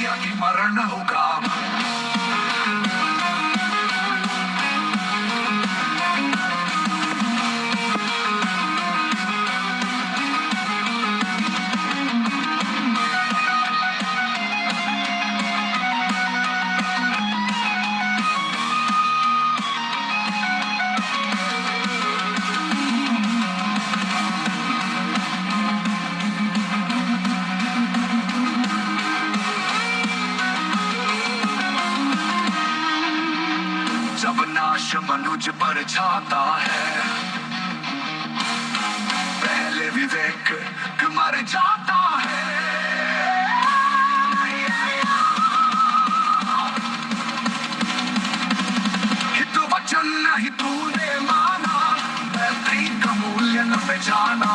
किया कि मरण होगा। जब नाश मनुज पर छाता है, पहले विवेक मर जाता है। हित वचन नहीं तूने माना, मैत्री का मूल्य न पहचाना,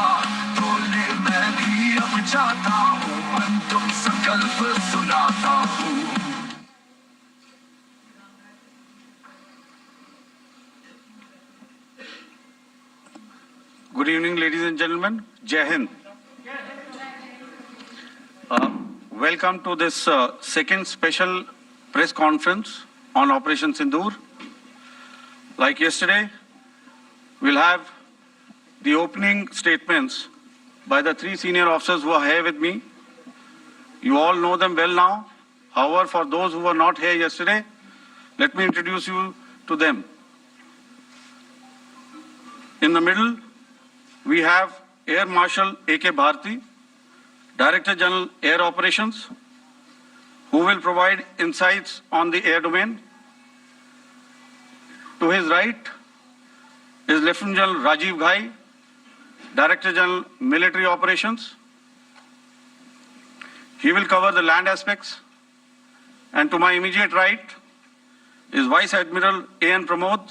तो ले मैं भी अब जाता हूँ, अंतिम संकल्प सुनाता हूँ। Good evening, ladies and gentlemen. Jai Hind. Welcome to this second special press conference on Operation Sindoor. Like yesterday, we'll have the opening statements by the three senior officers who are here with me. You all know them well now. However, for those who were not here yesterday, let me introduce you to them. In the middle, we have Air Marshal A.K. Bharti, Director General Air Operations, who will provide insights on the air domain. To his right is Lieutenant General Rajiv Ghai, Director General Military Operations. He will cover the land aspects. And to my immediate right is Vice Admiral A.N. Pramod,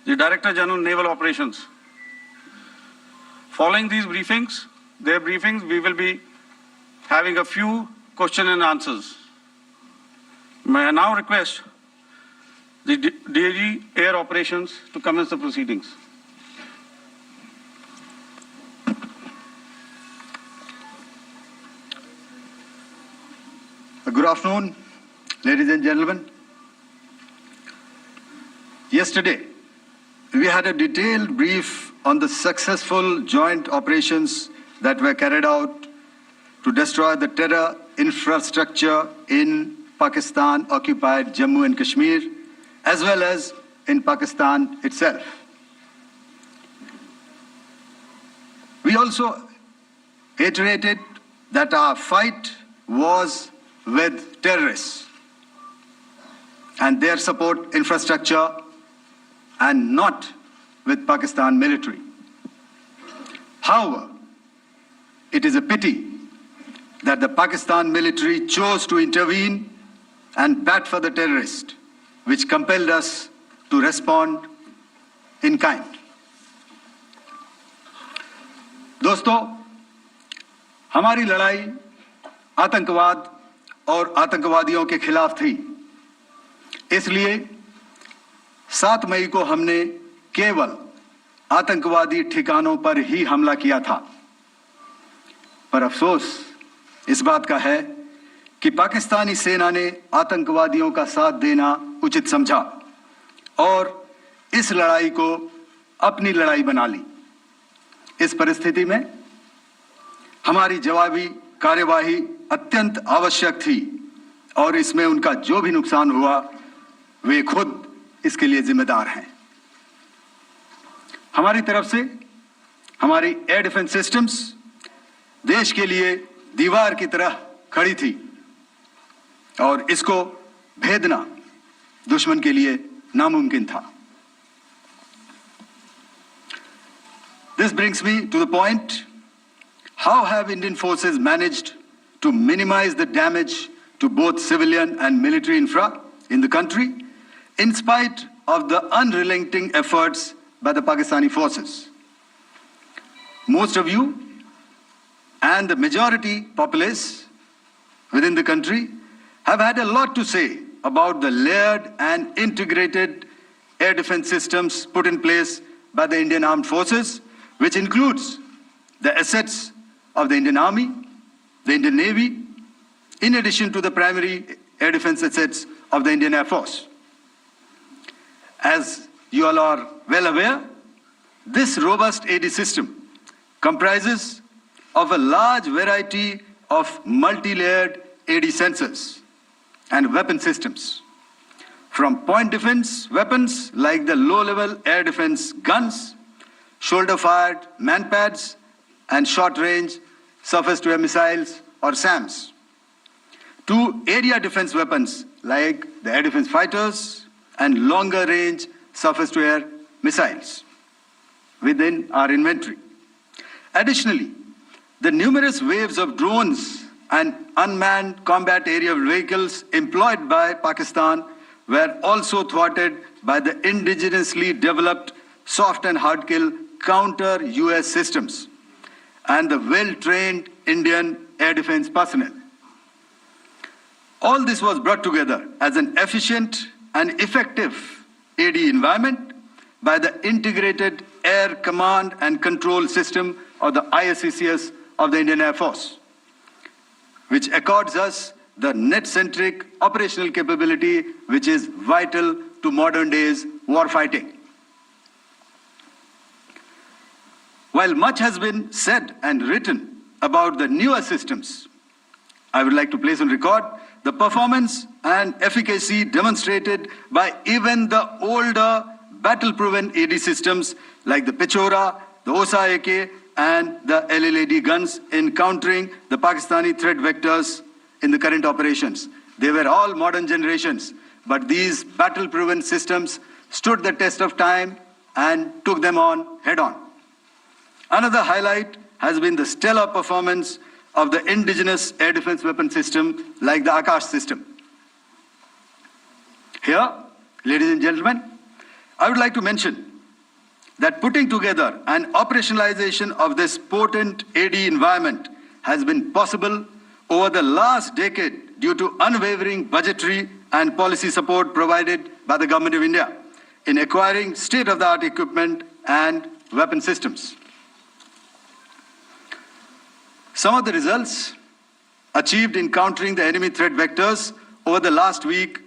the Director General Naval Operations. Following these briefings, we will be having a few question and answers. May I now request the DG Air Operations to commence the proceedings. Good afternoon, ladies and gentlemen. Yesterday, we had a detailed brief on the successful joint operations that were carried out to destroy the terror infrastructure in Pakistan-occupied Jammu and Kashmir, as well as in Pakistan itself. We also iterated that our fight was with terrorists and their support infrastructure and not with Pakistan military. However, it is a pity that the Pakistan military chose to intervene and bat for the terrorist, which compelled us to respond in kind. दोस्तों, हमारी लड़ाई आतंकवाद और आतंकवादियों के खिलाफ थी। इसलिए 7 मई को हमने केवल आतंकवादी ठिकानों पर ही हमला किया था। पर अफसोस इस बात का है कि पाकिस्तानी सेना ने आतंकवादियों का साथ देना उचित समझा और इस लड़ाई को अपनी लड़ाई बना ली। इस परिस्थिति में हमारी जवाबी कार्यवाही अत्यंत आवश्यक थी और इसमें उनका जो भी नुकसान हुआ, वे खुद इसके लिए जिम्मेदार हैं। हमारी तरफ से हमारी एयर डिफेंस सिस्टम्स देश के लिए दीवार की तरह खड़ी थी और इसको भेदना दुश्मन के लिए नामुमकिन था। This brings me to the point, how have Indian forces managed to minimize the damage to both civilian and military infra in the country in spite of the unrelenting efforts by the Pakistani forces? Most of you and the majority populace within the country have had a lot to say about the layered and integrated air defense systems put in place by the Indian Armed Forces, which includes the assets of the Indian Army, the Indian Navy, in addition to the primary air defense assets of the Indian Air Force. As you all are well aware, this robust AD system comprises of a large variety of multi-layered AD sensors and weapon systems, from point defense weapons like the low-level air defense guns, shoulder-fired manpads, and short-range surface-to-air missiles or SAMs, to area defense weapons like the air defense fighters and longer-range surface-to-air missiles within our inventory. Additionally, the numerous waves of drones and unmanned combat aerial vehicles employed by Pakistan were also thwarted by the indigenously developed soft and hard kill counter-US systems and the well-trained Indian air defense personnel. All this was brought together as an efficient and effective AD environment by the Integrated Air Command and Control System, or the ISCCS, of the Indian Air Force, which accords us the net-centric operational capability which is vital to modern days warfighting. While much has been said and written about the newer systems, I would like to place on record the performance and efficacy demonstrated by even the older battle-proven AD systems like the Pechora, the OSA AK, and the LLAD guns in countering the Pakistani threat vectors in the current operations. They were all modern generations, but these battle-proven systems stood the test of time and took them on head-on. Another highlight has been the stellar performance of the indigenous air defense weapon system like the Akash system. Here, ladies and gentlemen, I would like to mention that putting together and operationalization of this potent AD environment has been possible over the last decade due to unwavering budgetary and policy support provided by the Government of India in acquiring state-of-the-art equipment and weapon systems. Some of the results achieved in countering the enemy threat vectors over the last week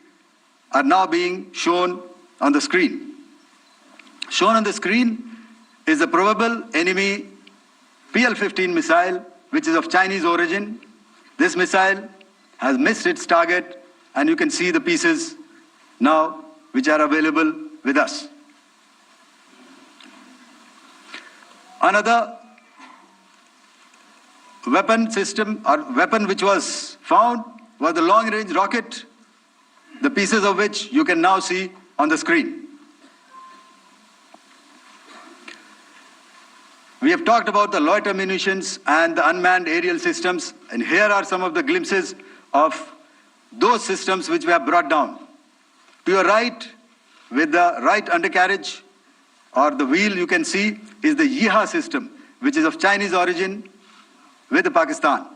are now being shown on the screen. Shown on the screen is the probable enemy PL-15 missile, which is of Chinese origin. This missile has missed its target, and you can see the pieces now which are available with us. Another weapon system or weapon which was found was the long-range rocket, the pieces of which you can now see on the screen. We have talked about the loiter munitions and the unmanned aerial systems, and here are some of the glimpses of those systems which we have brought down. To your right, with the right undercarriage or the wheel, you can see is the Yeeha system, which is of Chinese origin with Pakistan.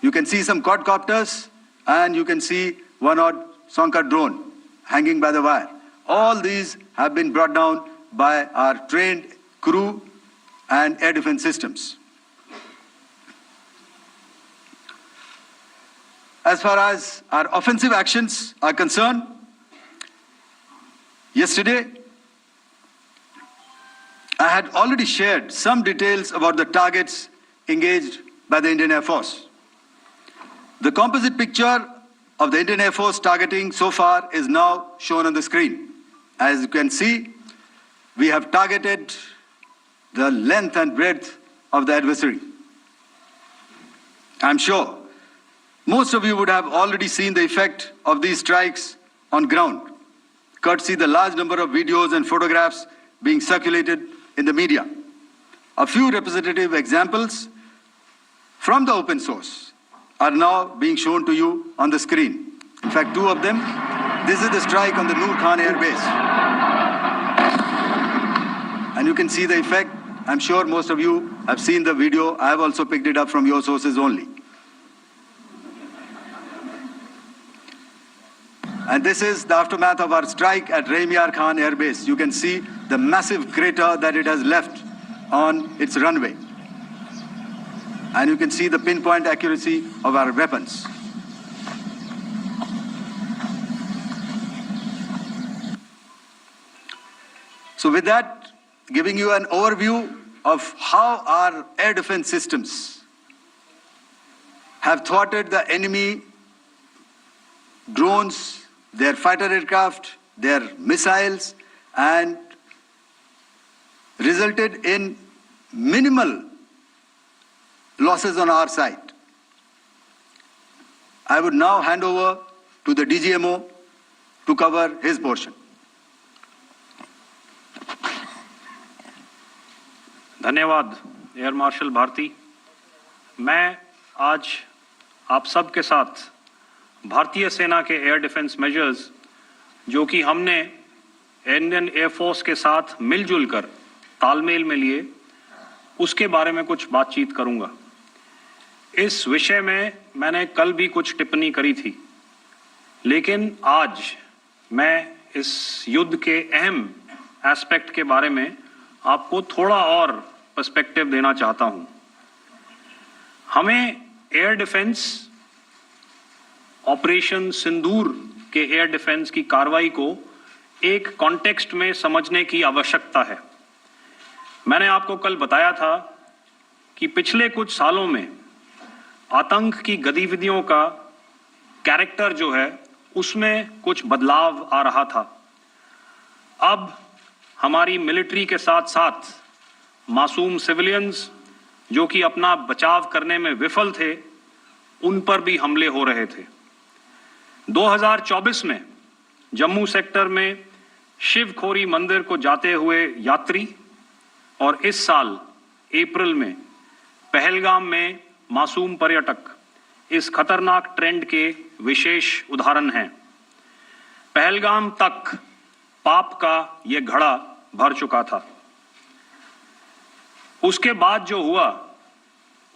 You can see some quadcopters, and you can see one odd Sonka drone hanging by the wire. All these have been brought down by our trained crew and air defense systems. As far as our offensive actions are concerned, yesterday I had already shared some details about the targets engaged by the Indian Air Force. The composite picture of the Indian Air Force targeting so far is now shown on the screen. As you can see, we have targeted the length and breadth of the adversary. I'm sure most of you would have already seen the effect of these strikes on ground, courtesy the large number of videos and photographs being circulated in the media. A few representative examples from the open source are now being shown to you on the screen. In fact, two of them. This is the strike on the Noor Khan Air Base. And you can see the effect. I'm sure most of you have seen the video. I have also picked it up from your sources only. And this is the aftermath of our strike at Rahim Yar Khan Air Base. You can see the massive crater that it has left on its runway. and you can see the pinpoint accuracy of our weapons. So with that, giving you an overview of how our air defense systems have thwarted the enemy drones, their fighter aircraft, their missiles, and resulted in minimal losses on our side. I would now hand over to the DGMO to cover his portion. धन्यवाद air marshal Bharti. मैं आज आप सब के साथ भारतीय सेना के एयर डिफेंस मेजर्स जो कि हमने इंडियन एयरफोर्स के साथ मिलजुल कर तालमेल में लिए, उसके बारे में कुछ बातचीत करूंगा। इस विषय में मैंने कल भी कुछ टिप्पणी करी थी, लेकिन आज मैं इस युद्ध के अहम एस्पेक्ट के बारे में आपको थोड़ा और पर्सपेक्टिव देना चाहता हूं। हमें एयर डिफेंस ऑपरेशन सिंदूर के एयर डिफेंस की कार्रवाई को एक कॉन्टेक्स्ट में समझने की आवश्यकता है। मैंने आपको कल बताया था कि पिछले कुछ सालों में आतंक की गतिविधियों का कैरेक्टर जो है उसमें कुछ बदलाव आ रहा था। अब हमारी मिलिट्री के साथ साथ मासूम सिविलियंस जो कि अपना बचाव करने में विफल थे, उन पर भी हमले हो रहे थे। 2024 में जम्मू सेक्टर में शिवखोरी मंदिर को जाते हुए यात्री और इस साल अप्रैल में पहलगाम में मासूम पर्यटक इस खतरनाक ट्रेंड के विशेष उदाहरण हैं। पहलगाम तक पाप का ये घड़ा भर चुका था। उसके बाद जो हुआ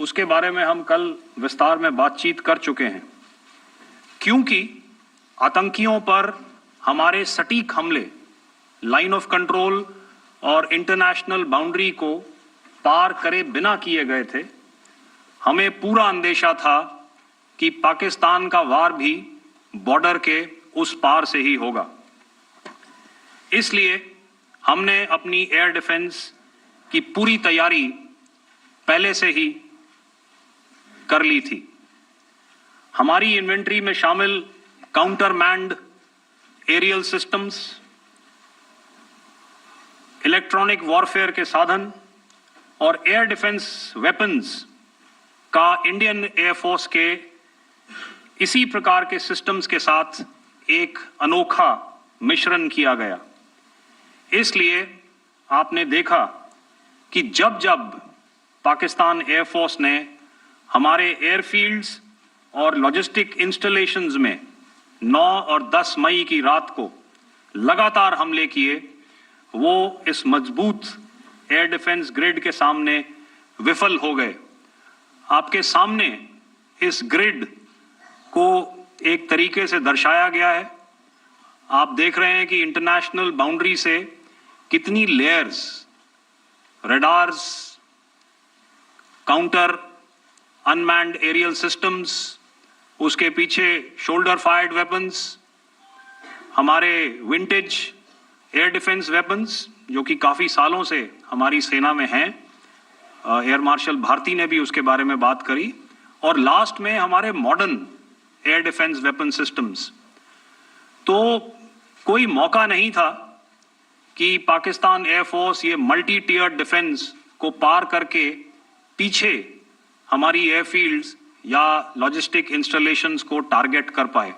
उसके बारे में हम कल विस्तार में बातचीत कर चुके हैं, क्योंकि आतंकियों पर हमारे सटीक हमले लाइन ऑफ कंट्रोल और इंटरनेशनल बाउंड्री को पार करे बिना किए गए थे। हमें पूरा अंदेशा था कि पाकिस्तान का वार भी बॉर्डर के उस पार से ही होगा। इसलिए हमने अपनी एयर डिफेंस की पूरी तैयारी पहले से ही कर ली थी। हमारी इन्वेंट्री में शामिल counter manned aerial systems, electronic warfare के साधन और एयर डिफेंस वेपन्स का इंडियन एयरफोर्स के इसी प्रकार के सिस्टम्स के साथ एक अनोखा मिश्रण किया गया। इसलिए आपने देखा कि जब जब पाकिस्तान एयरफोर्स ने हमारे एयरफील्ड्स और लॉजिस्टिक इंस्टॉलेशंस में 9 और 10 मई की रात को लगातार हमले किए, वो इस मजबूत एयर डिफेंस ग्रिड के सामने विफल हो गए। आपके सामने इस ग्रिड को एक तरीके से दर्शाया गया है। आप देख रहे हैं कि इंटरनेशनल बाउंड्री से कितनी layers, radars, counter unmanned aerial systems, उसके पीछे शोल्डर फायर्ड वेपन्स, हमारे विंटेज एयर डिफेंस वेपन्स जो कि काफ़ी सालों से हमारी सेना में हैं। एयर मार्शल भारती ने भी उसके बारे में बात करी। और लास्ट में हमारे modern air defence weapon systems. तो कोई मौका नहीं था कि पाकिस्तान एयरफोर्स ये मल्टी टीयर डिफेंस को पार करके पीछे हमारी एयरफील्ड्स या लॉजिस्टिक इंस्टॉलेशंस को टारगेट कर पाए।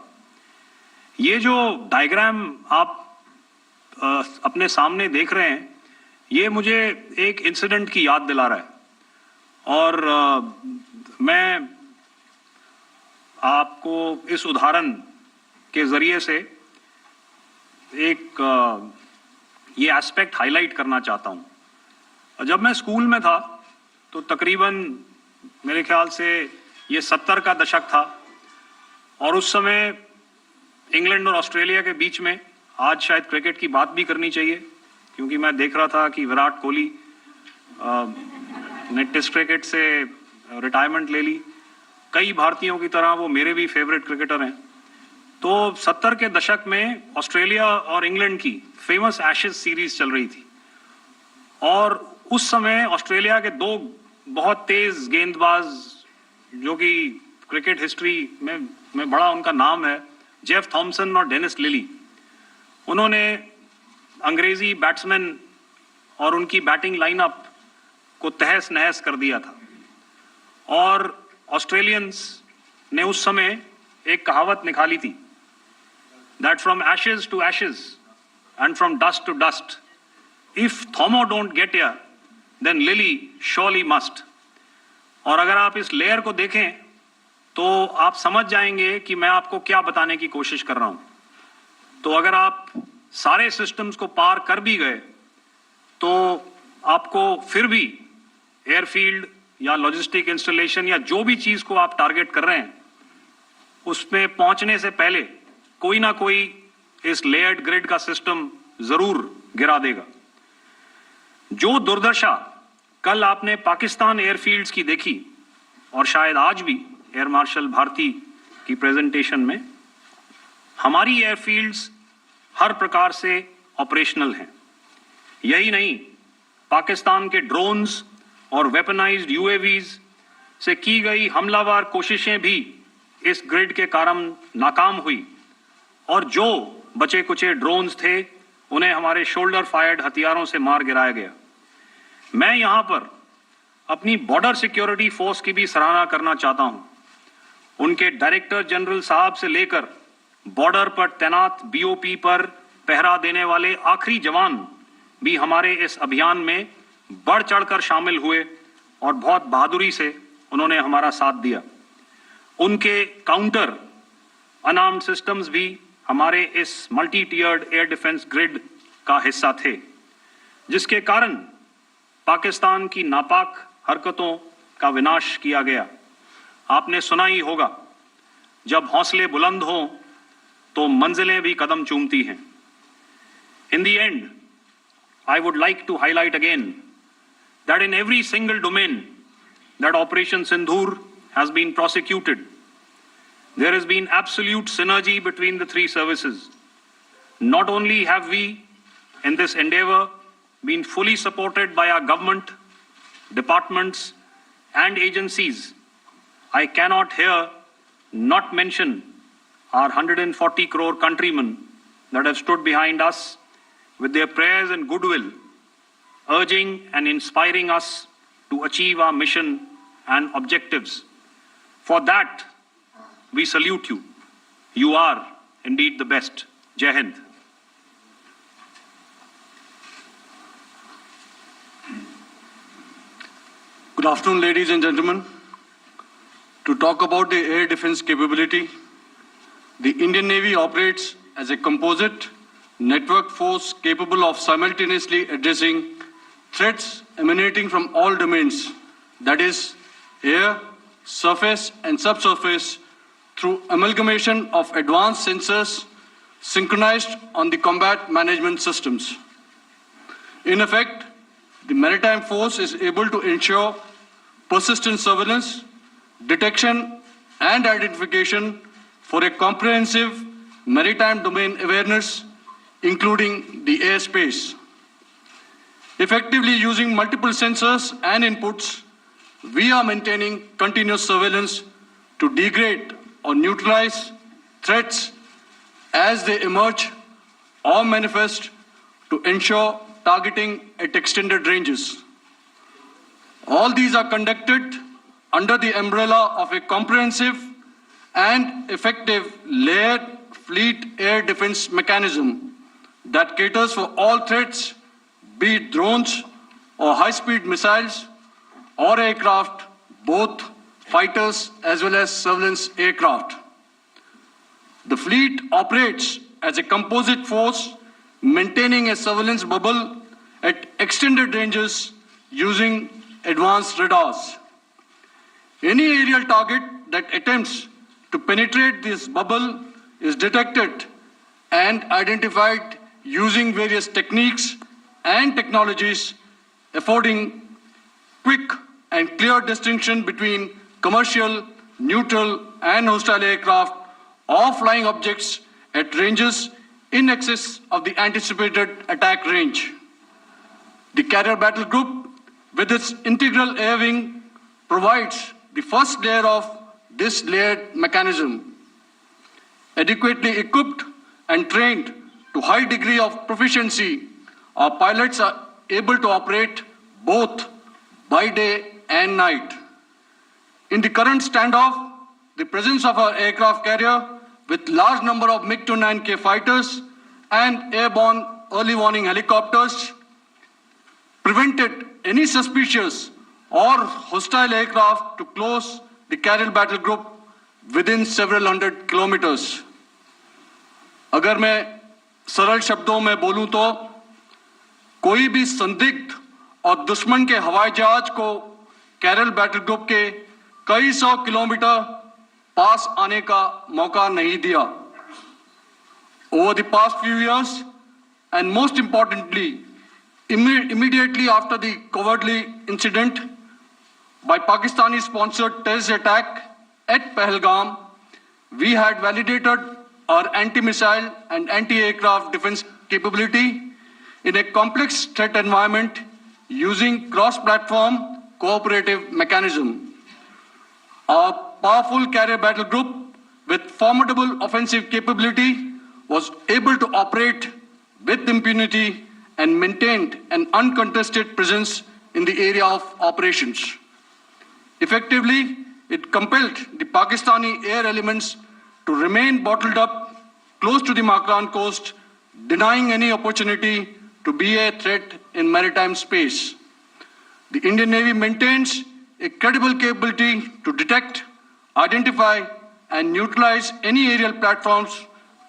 ये जो डायग्राम आप अपने सामने देख रहे हैं, ये मुझे एक इंसिडेंट की याद दिला रहा है। और मैं आपको इस उदाहरण के जरिए से एक ये एस्पेक्ट हाईलाइट करना चाहता हूं। जब मैं स्कूल में था तो तकरीबन मेरे ख्याल से ये 70 का दशक था और उस समय इंग्लैंड और ऑस्ट्रेलिया के बीच में, आज शायद क्रिकेट की बात भी करनी चाहिए क्योंकि मैं देख रहा था कि विराट कोहली ने टेस्ट क्रिकेट से रिटायरमेंट ले ली। कई भारतीयों की तरह वो मेरे भी फेवरेट क्रिकेटर हैं। तो 70 के दशक में ऑस्ट्रेलिया और इंग्लैंड की फेमस एशेज सीरीज चल रही थी और उस समय ऑस्ट्रेलिया के दो बहुत तेज गेंदबाज जो कि क्रिकेट हिस्ट्री में बड़ा उनका नाम है, जेफ थॉमसन और डेनिस लिली, उन्होंने अंग्रेजी बैट्समैन और उनकी बैटिंग लाइनअप को तहस नहस कर दिया था। और ऑस्ट्रेलियंस ने उस समय एक कहावत निकाली थी, that from ashes to ashes and from dust to dust, if Thommo don't get here then Lillee surely must. और अगर आप इस लेयर को देखें तो आप समझ जाएंगे कि मैं आपको क्या बताने की कोशिश कर रहा हूं। तो अगर आप सारे सिस्टम्स को पार कर भी गए तो आपको फिर भी एयरफील्ड या लॉजिस्टिक इंस्टॉलेशन या जो भी चीज को आप टारगेट कर रहे हैं उसमें पहुंचने से पहले कोई ना कोई इस लेयर्ड ग्रिड का सिस्टम जरूर गिरा देगा। जो दुर्दशा कल आपने पाकिस्तान एयरफील्ड्स की देखी और शायद आज भी एयर मार्शल भारती की प्रेजेंटेशन में, हमारी एयरफील्ड्स हर प्रकार से ऑपरेशनल हैं। यही नहीं, पाकिस्तान के ड्रोन्स और वेपनाइज्ड यूएवीज से की गई हमलावर कोशिशें भी इस ग्रिड के कारण नाकाम हुई और जो बचे कुचे ड्रोन्स थे उन्हें हमारे शोल्डर फायर्ड हथियारों से मार गिराया गया। मैं यहां पर अपनी बॉर्डर सिक्योरिटी फोर्स की भी सराहना करना चाहता हूं। उनके डायरेक्टर जनरल साहब से लेकर बॉर्डर पर तैनात बीओपी पर पहरा देने वाले आखिरी जवान भी हमारे इस अभियान में बढ़ चढ़कर शामिल हुए और बहुत बहादुरी से उन्होंने हमारा साथ दिया। उनके काउंटर अनार्म्ड सिस्टम्स भी हमारे इस मल्टी टियर्ड एयर डिफेंस ग्रिड का हिस्सा थे, जिसके कारण पाकिस्तान की नापाक हरकतों का विनाश किया गया। आपने सुना ही होगा, जब हौसले बुलंद हों तो मंजिलें भी कदम चूमती हैं। In the end, I would like to highlight again that in every single domain that Operation Sindoor has been prosecuted, there has been absolute synergy between the three services. Not only have we, in this endeavor, been fully supported by our government, departments, and agencies, I cannot here not mention our 140 crore countrymen that have stood behind us with their prayers and goodwill, urging and inspiring us to achieve our mission and objectives. For that, we salute you. You are indeed the best. Jai Hind. Good afternoon, ladies and gentlemen. To talk about the air defense capability, the Indian Navy operates as a composite network force capable of simultaneously addressing threats emanating from all domains, that is, air, surface, and subsurface, through amalgamation of advanced sensors synchronized on the combat management systems. In effect, the maritime force is able to ensure persistent surveillance, detection, and identification for a comprehensive maritime domain awareness, including the airspace. Effectively using multiple sensors and inputs, we are maintaining continuous surveillance to degrade or neutralize threats as they emerge or manifest, to ensure targeting at extended ranges. All these are conducted under the umbrella of a comprehensive and effective layered fleet air defense mechanism that caters for all threats, be it drones or high-speed missiles or aircraft, both fighters as well as surveillance aircraft. The fleet operates as a composite force, maintaining a surveillance bubble at extended ranges using advanced radars. Any aerial target that attempts to penetrate this bubble is detected and identified using various techniques and technologies, affording quick and clear distinction between commercial, neutral, and hostile aircraft or flying objects at ranges in excess of the anticipated attack range. The Carrier Battle Group, with its integral air wing, provides the first layer of this layered mechanism. Adequately equipped and trained to high degree of proficiency, our pilots are able to operate both by day and night. In the current standoff, the presence of our aircraft carrier with large number of MiG-29K fighters and airborne early warning helicopters prevented any suspicious or hostile aircraft to close the Carrier Battle Group within several hundred kilometers. अगर मैं सरल शब्दों में बोलूं तो कोई भी संदिग्ध और दुश्मन के हवाई जहाज को कैरल बैटल ग्रुप के कई सौ किलोमीटर पास आने का मौका नहीं दिया. Over the past few years, and most importantly, immediately after the cowardly incident by Pakistani-sponsored terrorist attack at Pahalgam, we had validated our anti-missile and anti-aircraft defense capability in a complex threat environment using cross-platform cooperative mechanism. Our powerful carrier battle group with formidable offensive capability was able to operate with impunity and maintained an uncontested presence in the area of operations. Effectively, it compelled the Pakistani air elements to remain bottled up close to the Makran coast, denying any opportunity to be a threat in maritime space. The Indian Navy maintains a credible capability to detect, identify, and neutralize any aerial platforms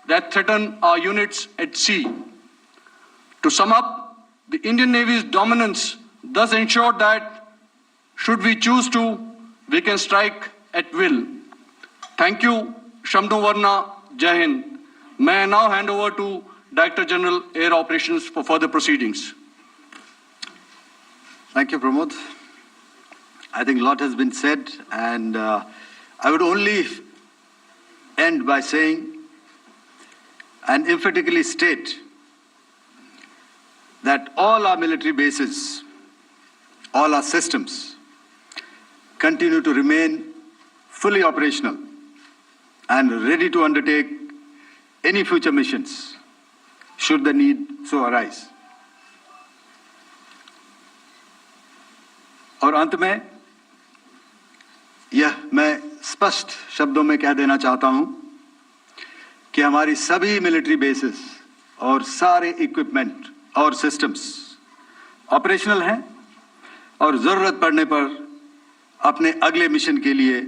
that threaten our units at sea. To sum up, the Indian Navy's dominance thus ensured that, should we choose to, we can strike at will. Thank you, Shamdhu Varna, Jai Hind. May I now hand over to Director General Air Operations for further proceedings. Thank you, Pramod. I think a lot has been said, and I would only end by saying and emphatically state that all our military bases, all our systems continue to remain fully operational and ready to undertake any future missions should the need so arise. और अंत में यह मैं स्पष्ट शब्दों में कह देना चाहता हूं कि हमारी सभी मिलिट्री बेसेस और सारे इक्विपमेंट और सिस्टम्स ऑपरेशनल हैं और जरूरत पड़ने पर अपने अगले मिशन के लिए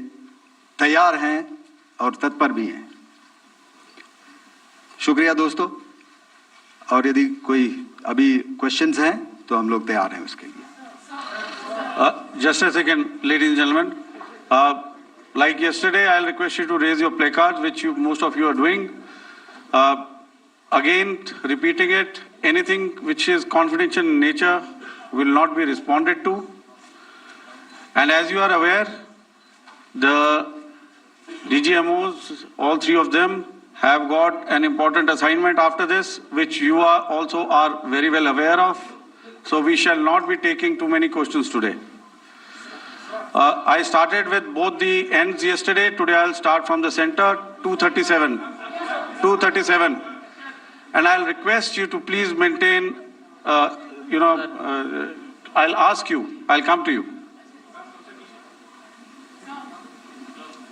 तैयार हैं और तत्पर भी हैं. शुक्रिया दोस्तों, और यदि कोई अभी क्वेश्चंस हैं तो हम लोग तैयार हैं उसके लिए. Just a second, ladies and gentlemen. Like yesterday, I'll request you to raise your placards, which most of you are doing. Again, repeating it, anything which is confidential in nature will not be responded to. And as you are aware, the DGMOs, all three of them, have got an important assignment after this, which you also are very well aware of. So we shall not be taking too many questions today. I started with both the ends yesterday. Today I'll start from the center, 237. 237. And I'll request you to please maintain, I'll ask you, I'll come to you.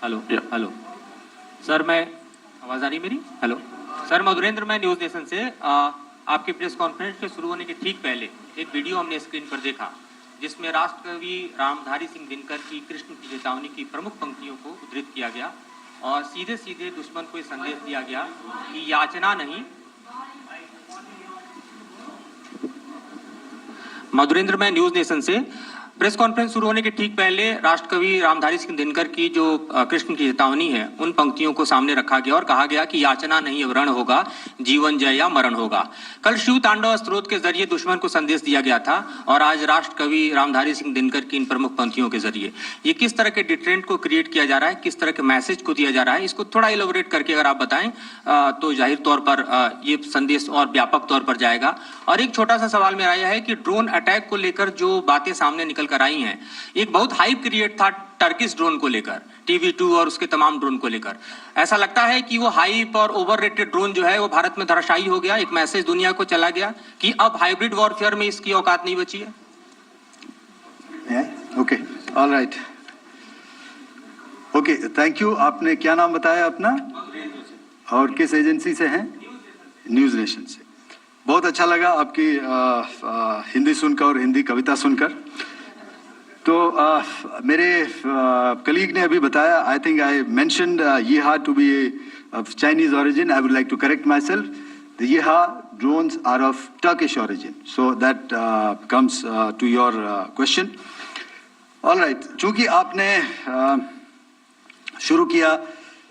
Hello hello sir, मैं आवाज़ आ रही मेरी? Hello sir, Madhurendra, मैं news nation से आपकी press conference के शुरू होने के ठीक पहले एक वीडियो हमने स्क्रीन पर देखा जिसमें राष्ट्रकवि रामधारी सिंह दिनकर की कृष्ण की चेतावनी की प्रमुख पंक्तियों को उद्धृत किया गया और सीधे सीधे दुश्मन को संदेश दिया गया कि याचना नहीं. मधुरेंद्र, मैं न्यूज़ नेशन से प्रेस कॉन्फ्रेंस शुरू होने के ठीक पहले राष्ट्रकवि रामधारी सिंह दिनकर की जो कृष्ण की चेतावनी है उन पंक्तियों को सामने रखा गया और कहा गया कि याचना नहीं अब रण होगा, जीवन जय या मरण होगा। कल शिव तांडव स्त्रोत के जरिए दुश्मन को संदेश दिया गया था और आज राष्ट्रकवि रामधारी सिंह दिनकर की इन प्रमुख पंक्तियों के जरिए ये किस तरह के डिटरेंट को क्रिएट किया जा रहा है, किस तरह के मैसेज को दिया जा रहा है, इसको थोड़ा इलेबोरेट करके अगर आप बताएं तो जाहिर तौर पर ये संदेश और व्यापक तौर पर जाएगा। और एक छोटा सा सवाल मेरा यह है कि ड्रोन अटैक को लेकर जो बातें सामने निकल कर आई हैं, एक बहुत हाइप क्रिएट था टर्किश ड्रोन को लेकर, TV2 और उसके तमाम ड्रोन को लेकर। ऐसा लगता है कि वो हाइप और ओवररेटेड ड्रोन जो है वो भारत में धराशायी हो गया, एक मैसेज दुनिया को चला गया कि अब हाइब्रिड वॉरफेयर में इसकी औकात नहीं बची है। Okay, alright, okay, thank you. आपने क्या नाम बताया अपना और किस एजेंसी से हैं? न्यूज़ नेशन से। बहुत अच्छा लगा आपकी हिंदी सुनकर और हिंदी कविता सुनकर। तो मेरे कलीग ने अभी बताया, I think I mentioned Yeeha to be of Chinese origin. I would like to correct myself. The Yeeha drones are of Turkish origin. So that comes to your question. All right. चूंकि आपने शुरू किया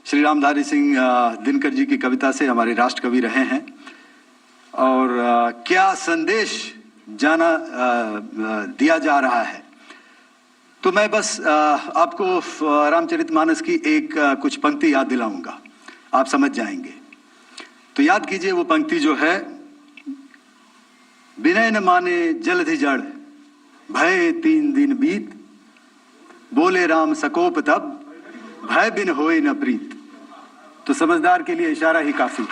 श्री रामधारी सिंह दिनकर जी की कविता से, हमारे राष्ट्रकवि रहे हैं, और क्या संदेश दिया जा रहा है, तो मैं बस आपको रामचरितमानस की एक कुछ पंक्ति याद दिलाऊंगा, आप समझ जाएंगे। तो याद कीजिए वो पंक्ति जो है, विनय न माने जलधि जड़, भय 3 दिन बीत, बोले राम सकोप तब, भय बिन होए न प्रीत। तो समझदार के लिए इशारा ही काफी।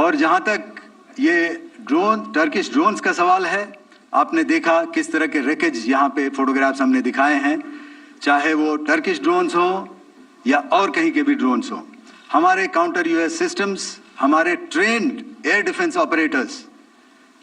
और जहां तक ये ड्रोन, टर्किश ड्रोन्स का सवाल है, आपने देखा किस तरह के रेकेज यहाँ पे फोटोग्राफ्स हमने दिखाए हैं, चाहे वो टर्किश ड्रोन्स हो या और कहीं के भी ड्रोन्स हो। हमारे काउंटर यूएस सिस्टम्स, हमारे ट्रेन्ड एयर डिफेंस ऑपरेटर्स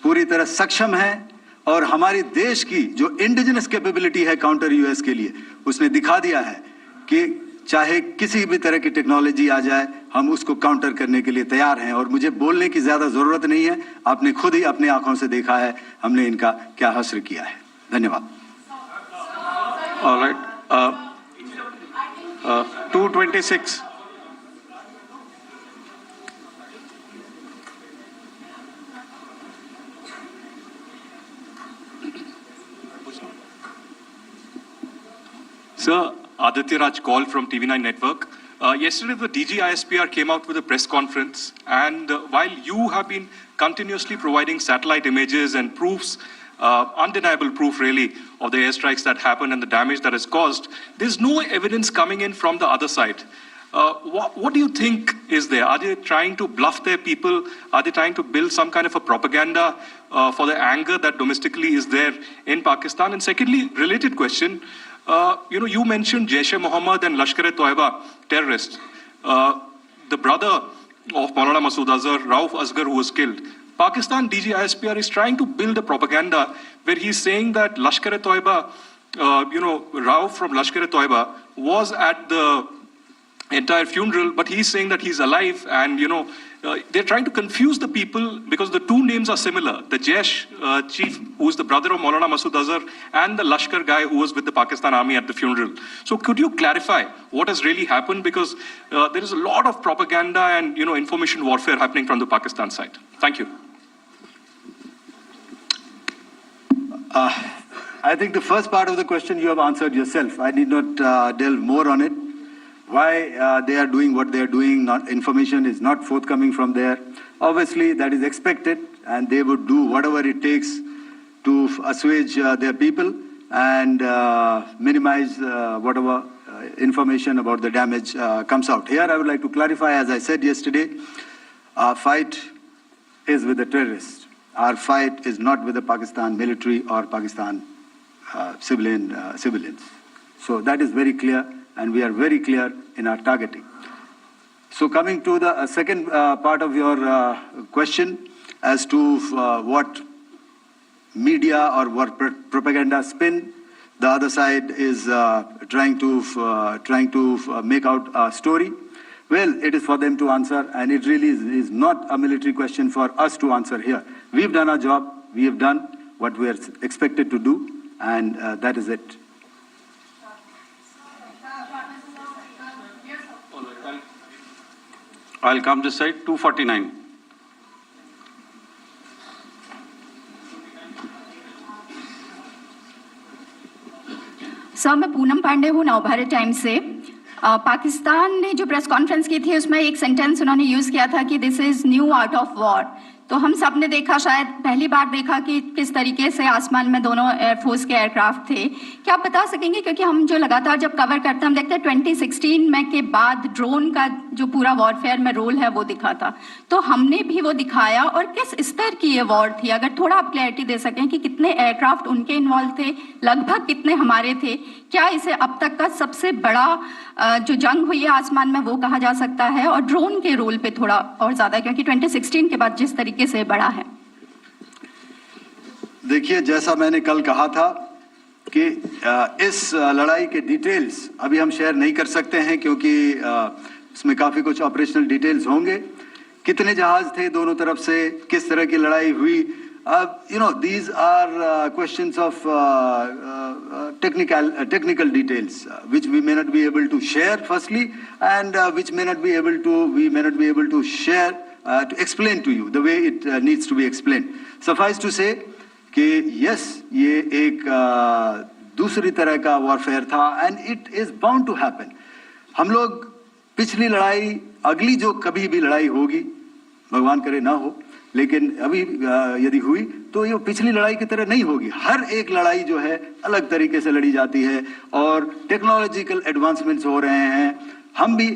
पूरी तरह सक्षम हैं, और हमारी देश की जो इंडिजिनस कैपेबिलिटी है काउंटर यूएस के लिए, उसने दिखा दिया है कि चाहे किसी भी तरह की टेक्नोलॉजी आ जाए, हम उसको काउंटर करने के लिए तैयार हैं। और मुझे बोलने की ज्यादा जरूरत नहीं है, आपने खुद ही अपनी आंखों से देखा है हमने इनका क्या हश्र किया है। धन्यवाद। All right. 226. Sir, Aditya Raj Kaul from TV9 Network. Yesterday, the DG ISPR came out with a press conference, and while you have been continuously providing satellite images and proofs, undeniable proof really, of the airstrikes that happened and the damage that is caused, there's no evidence coming in from the other side. What do you think is there? Are they trying to bluff their people? Are they trying to build some kind of a propaganda for the anger that domestically is there in Pakistan? And secondly, related question, you mentioned Jaish-e-Mohammed and Lashkar-e-Toiba terrorists. The brother of Maulana Masood Azhar, Rauf Asghar, who was killed. Pakistan DG ISPR is trying to build a propaganda where he's saying that Lashkar-e-Toiba, Rauf from Lashkar-e-Toiba was at the entire funeral, but he's saying that he's alive, and they're trying to confuse the people because the two names are similar. The Jaish chief, who is the brother of Maulana Masood Azhar, and the Lashkar guy who was with the Pakistan army at the funeral. So could you clarify what has really happened? Because there is a lot of propaganda and information warfare happening from the Pakistan side. Thank you. I think the first part of the question you have answered yourself. I need not delve more on it. Why they are doing what they are doing, information is not forthcoming from there. Obviously, that is expected, and they would do whatever it takes to assuage their people and minimize whatever information about the damage comes out. Here, I would like to clarify, as I said yesterday, our fight is with the terrorists. Our fight is not with the Pakistan military or Pakistan civilians. So that is very clear, and we are very clear in our targeting. So coming to the second part of your question as to what media or what propaganda spin the other side is trying to make out a story. Well, it is for them to answer, and it really is not a military question for us to answer here. We've done our job. we have done what we are expected to do, and that is it. I'll come this side, 249. Sir, मैं पूनम पांडे हूँ Navbharat times से। पाकिस्तान ने जो press conference की थी उसमें एक sentence उन्होंने यूज़ किया था कि this is new art of war. तो हम सब ने देखा, शायद पहली बार देखा कि किस तरीके से आसमान में दोनों एयरफोर्स के एयरक्राफ्ट थे। क्या आप बता सकेंगे, क्योंकि हम जो लगातार जब कवर करते हैं हम देखते हैं 2016 में के बाद ड्रोन का जो पूरा वॉरफेयर में रोल है वो दिखा था, तो हमने भी वो दिखाया, और किस स्तर की ये वॉर थी? अगर थोड़ा आप क्लैरिटी दे सकें कि कितने एयरक्राफ्ट उनके इन्वॉल्व थे, लगभग कितने हमारे थे, क्या इसे अब तक का सबसे बड़ा जो जंग हुई है आसमान में वो कहा जा सकता है? और ड्रोन के रोल पे थोड़ा और ज़्यादा, क्योंकि 2016 के बाद जिस तरीके से बढ़ा है। देखिए, जैसा मैंने कल कहा था कि इस लड़ाई के डिटेल्स अभी हम शेयर नहीं कर सकते हैं, क्योंकि इसमें काफ़ी कुछ ऑपरेशनल डिटेल्स होंगे। कितने जहाज थे दोनों तरफ से, किस तरह की लड़ाई हुई, these are questions of technical details which we may not be able to share firstly, and which we may not be able to share to explain to you the way it needs to be explained. Suffice to say कि yes, ये एक दूसरी तरह का warfare था, and it is bound to happen. हम लोग पिछली लड़ाई, अगली जो कभी भी लड़ाई होगी, भगवान करे ना हो, लेकिन अभी यदि हुई तो ये पिछली लड़ाई की तरह नहीं होगी। हर एक लड़ाई जो है अलग तरीके से लड़ी जाती है, और टेक्नोलॉजिकल एडवांसमेंट्स हो रहे हैं। हम भी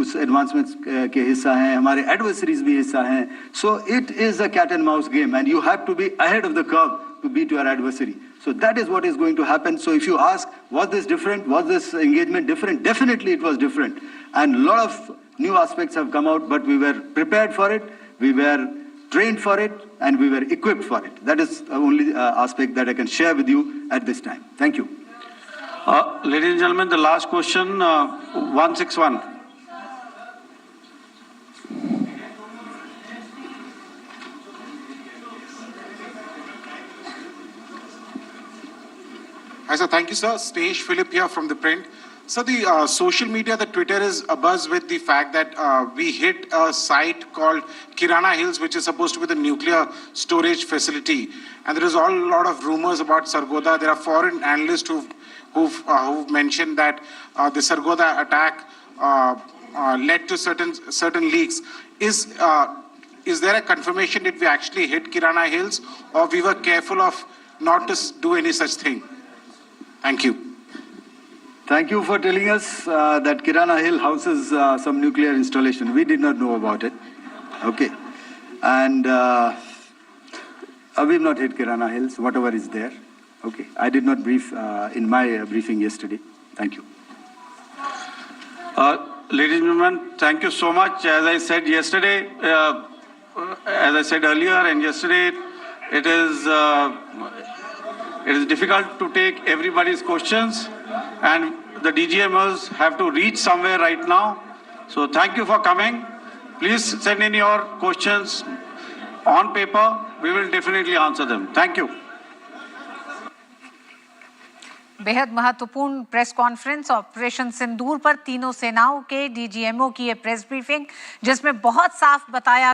उस एडवांसमेंट्स के हिस्सा हैं, हमारे एडवर्सरीज भी हिस्सा हैं। So it is a cat and mouse game, and you have to be ahead of the curve to beat your adversary. So that is what is going to happen. So if you ask, was this different? Was this engagement different? Definitely it was different. And a lot of new aspects have come out, but we were prepared for it, we were trained for it, and we were equipped for it. That is the only aspect that I can share with you at this time. Thank you. Ladies and gentlemen, the last question, 161. Hi, sir. Thank you, sir. Stage Philip here from the print. So the social media, the Twitter is abuzz with the fact that we hit a site called Kirana Hills, which is supposed to be the nuclear storage facility. And there is a lot of rumors about Sargodha. There are foreign analysts who've mentioned that the Sargodha attack led to certain leaks. Is there a confirmation that we actually hit Kirana Hills, or we were careful of not to do any such thing? Thank you. Thank you for telling us that Kirana Hill houses some nuclear installation. We did not know about it. Okay. And we've not hit Kirana Hills, whatever is there. Okay. I did not brief in my briefing yesterday. Thank you. Ladies and gentlemen, thank you so much. As I said yesterday, as I said earlier and yesterday, it is difficult to take everybody's questions, and the DGMers have to reach somewhere right now. So thank you for coming. Please send in your questions on paper. We will definitely answer them. Thank you. बेहद महत्वपूर्ण press conference operation सिंदूर पर तीनों सेनाओं के DGMO की ये press briefing, जिसमें बहुत साफ बताया